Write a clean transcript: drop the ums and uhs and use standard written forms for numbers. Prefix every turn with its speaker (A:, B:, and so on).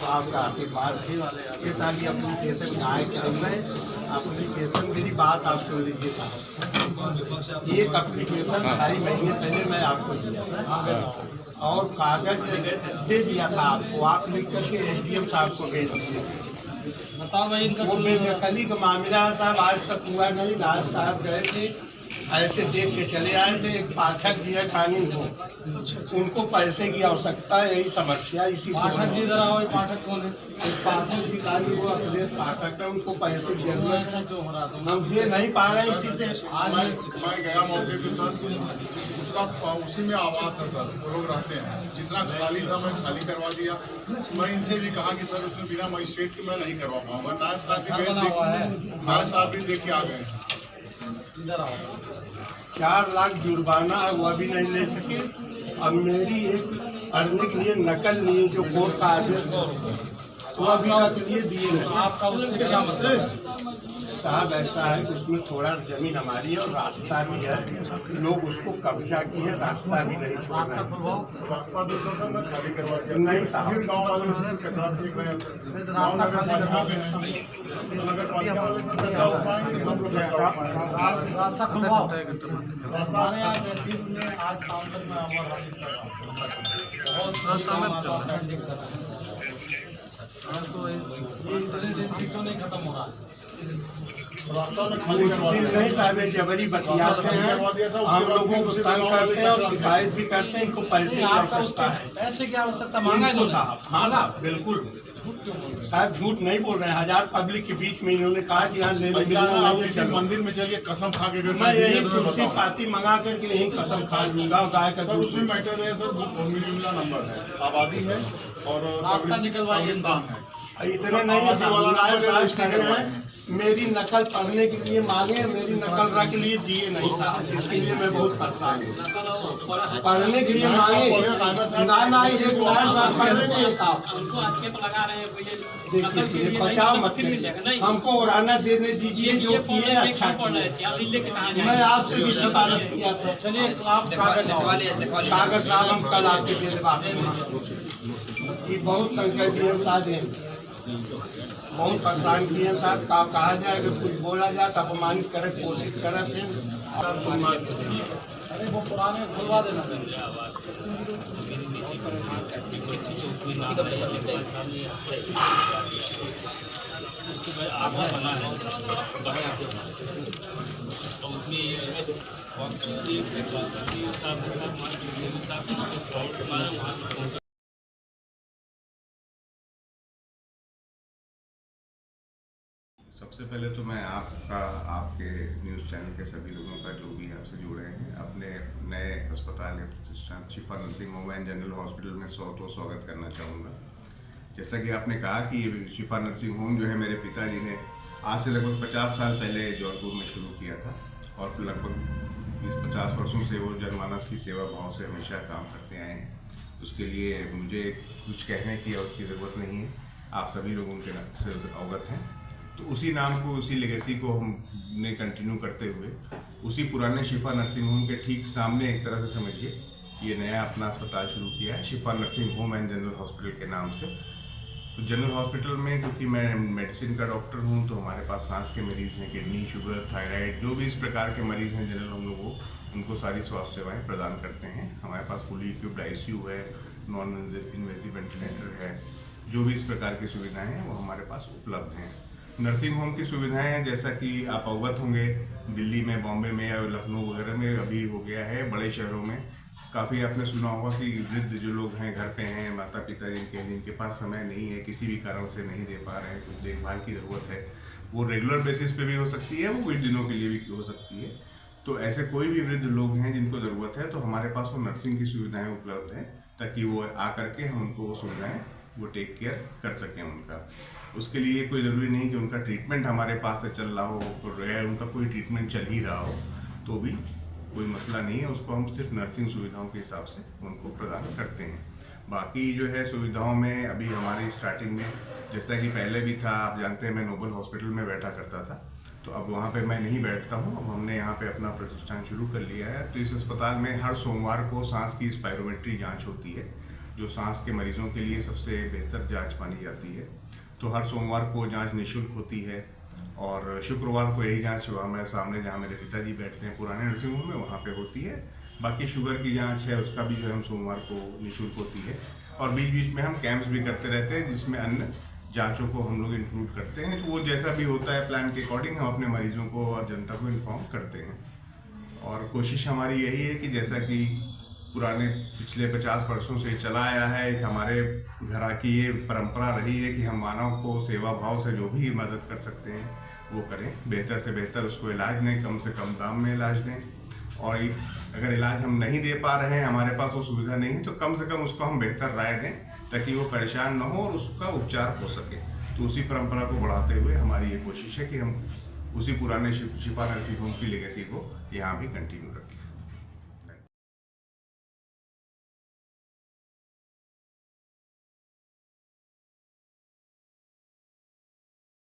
A: आपका आशीर्वाद है। ये सारी एप्लीकेशन आए करेंगे। एप्लीकेशन मेरी बात आप सुन लीजिए साहब। एक एप्लीकेशन 2.5 महीने पहले मैं आपको दिया था और कागज दे दिया था आपको, आप लिख करके SDM साहब को भेज दिए। बताओ भाई, वो बेदखली का मामला साहब आज तक हुआ नहीं। लाल साहब गए थे, ऐसे देख के चले आए थे। एक पाठक जी है कानून को, उनको पैसे की आवश्यकता है, यही समस्या। इसी पाठक जी जरा, पाठक कौन है? पाठक जी कानून वो अपने पाठक है, उनको पैसे की जरूरत है, हम दे नहीं पा रहे हैं। इसी से
B: मैं गया मौके पे सर, उसका उसी में आवास है सर, वो लोग रहते हैं। जितना खाली था मैं खाली करवा दिया। मैं इनसे भी कहा कि सर उसमें बिना मजिस्ट्रेट के मैं नहीं करवा पाऊंगा। नायब साहब भी देख के आ गए।
A: 4 लाख जुर्माना है, वो अभी नहीं ले सके। अब मेरी एक पढ़ने के लिए नकल लिए जो कोर्ट का आदेश था, वो अभी तक लिए दिए नहीं। आपका उससे क्या मतलब है साहब? ऐसा है कि उसमें थोड़ा जमीन हमारी है और रास्ता भी है, लोग उसको कब्जा की है, रास्ता भी नहीं छोड़ रहे।
B: रास्ता भी तो मैं खाली करवा दिया।
A: नहीं साहब,
B: गाँव वाले कचरा देख रहे हैं, नगर पालिका में है, नगर पालिका वाले सर कचरा उठाएंगे, हम लोग
C: रास्ता खुलवाओ।
B: रास्ता
C: आज शाम तक मैं क्यों नहीं खत्म हो रहा?
B: रास्ता में खाली करवा दिया।
A: नहीं साहब, जबरी बतियाते हैं, हम लोगों को तंग करते हैं और शिकायत भी करते हैं। इनको पैसे की आवश्यकता है।
C: पैसे की आवश्यकता मांगा है
A: साहब? हाँ साहब, बिल्कुल साहब, झूठ नहीं बोल रहे हैं। 1000 पब्लिक के बीच में इन्होंने कहा कि यहाँ लेने
B: किसी मंदिर में चलिए, कसम खा के
A: मैं यही तुलसी पाती मंगा करके यही कसम खा लूंगा। गाय का
B: सर उसमें मैटर है सर, भूमि जुमला नंबर है, आबादी है और
C: रास्ता निकलवाइए
B: है।
A: इतने नहीं, मेरी नकल पढ़ने के लिए मांगे, मेरी नकल रख लिए, दिए नहीं साहब। इसके लिए मैं बहुत परेशान हूँ। पढ़ने के लिए मांगे ना, एक लाइन साहब पढ़ने के लिए था। देखिए बचाव मत करिए, हमको ओराना देने दीजिए जो किए अच्छा किए। मैं आपसे भी सिफारिश किया था।
C: चलिए आप
A: कागज साहब हम कल आके दे दें। बहुत संख्या दिए साहब, बहुत परेशान किए साहब। कहा जाए अगर कुछ बोला जाए तो अपमानित करे कोशिश करे थे।
C: अरे वो पुराने खुलवा देना।
D: सबसे पहले तो मैं आपके न्यूज़ चैनल के सभी लोगों का जो भी आपसे जुड़े हैं अपने नए अस्पताल या प्रतिष्ठान शिफा nursing home and general hospital में स्वागत करना चाहूँगा। जैसा कि आपने कहा कि शिफा नर्सिंग होम जो है मेरे पिताजी ने आज से लगभग 50 साल पहले जौनपुर में शुरू किया था और लगभग 50 वर्षों से वो जनमानस की सेवा भाव से हमेशा काम करते आए हैं। उसके लिए मुझे कुछ कहने की या उसकी ज़रूरत नहीं है, आप सभी लोग उनके से अवगत हैं। तो उसी नाम को, उसी लेगेसी को हमने कंटिन्यू करते हुए उसी पुराने शिफा नर्सिंग होम के ठीक सामने एक तरह से समझिए ये नया अपना अस्पताल शुरू किया है शिफा nursing home and general hospital के नाम से। तो जनरल हॉस्पिटल में क्योंकि मैं मेडिसिन का डॉक्टर हूँ तो हमारे पास सांस के मरीज़ हैं, किडनी, शुगर, थायराइड, जो भी इस प्रकार के मरीज़ हैं जनरल हम लोग उनको सारी स्वास्थ्य सेवाएँ प्रदान करते हैं। हमारे पास फुली इक्विप्ड ICU है, नॉन इन्वेसिव वेंटिलेटर है, जो भी इस प्रकार की सुविधाएँ हैं वो हमारे पास उपलब्ध हैं। नर्सिंग होम की सुविधाएं जैसा कि आप अवगत होंगे, दिल्ली में, बॉम्बे में या लखनऊ वगैरह में अभी हो गया है, बड़े शहरों में काफ़ी आपने सुना होगा कि वृद्ध जो लोग हैं घर पे हैं, माता पिता जिनके पास समय नहीं है, किसी भी कारण से नहीं दे पा रहे हैं, कुछ देखभाल की ज़रूरत है, वो रेगुलर बेसिस पे भी हो सकती है, वो कुछ दिनों के लिए भी हो सकती है। तो ऐसे कोई भी वृद्ध लोग हैं जिनको ज़रूरत है तो हमारे पास वो नर्सिंग की सुविधाएँ उपलब्ध हैं ताकि वो आ करके हम उनको वो सुविधाएँ वो टेक केयर कर सकें उनका। उसके लिए कोई ज़रूरी नहीं कि उनका ट्रीटमेंट हमारे पास से चल रहा हो, उनका कोई ट्रीटमेंट चल ही रहा हो तो भी कोई मसला नहीं है, उसको हम सिर्फ नर्सिंग सुविधाओं के हिसाब से उनको प्रदान करते हैं। बाकी जो है सुविधाओं में अभी हमारी स्टार्टिंग में जैसा कि पहले भी था, आप जानते हैं मैं नोबल हॉस्पिटल में बैठा करता था, तो अब वहाँ पे मैं नहीं बैठता हूँ। अब हमने यहाँ पे अपना प्रतिष्ठान शुरू कर लिया है। तो इस अस्पताल में हर सोमवार को सांस की स्पायरोमेट्री जांच होती है जो सांस के मरीजों के लिए सबसे बेहतर जांच मानी जाती है। तो हर सोमवार को जांच निःशुल्क होती है और शुक्रवार को यही जांच हमारे सामने जहां मेरे पिताजी बैठते हैं पुराने नर्सिंग होम में वहां पे होती है। बाकी शुगर की जांच है उसका भी जो है हम सोमवार को निःशुल्क होती है और बीच बीच में हम कैंप्स भी करते रहते हैं जिसमें अन्य जांचों को हम लोग इंक्लूड करते हैं। तो वो जैसा भी होता है प्लान के अकॉर्डिंग हम अपने मरीजों को और जनता को इन्फॉर्म करते हैं और कोशिश हमारी यही है कि जैसा कि पुराने पिछले 50 वर्षों से चला आया है, एक हमारे घर की ये परंपरा रही है कि हम मानव को सेवा भाव से जो भी मदद कर सकते हैं वो करें, बेहतर से बेहतर उसको इलाज दें, कम से कम दाम में इलाज दें और अगर इलाज हम नहीं दे पा रहे हैं, हमारे पास वो सुविधा नहीं है तो कम से कम उसको हम बेहतर राय दें ताकि वो परेशान न हो और उसका उपचार हो सके। तो उसी परंपरा को बढ़ाते हुए हमारी ये कोशिश है कि हम उसी पुराने शिफा नर्सिंग होम की लेगेसी को यहाँ भी कंटिन्यू रखें।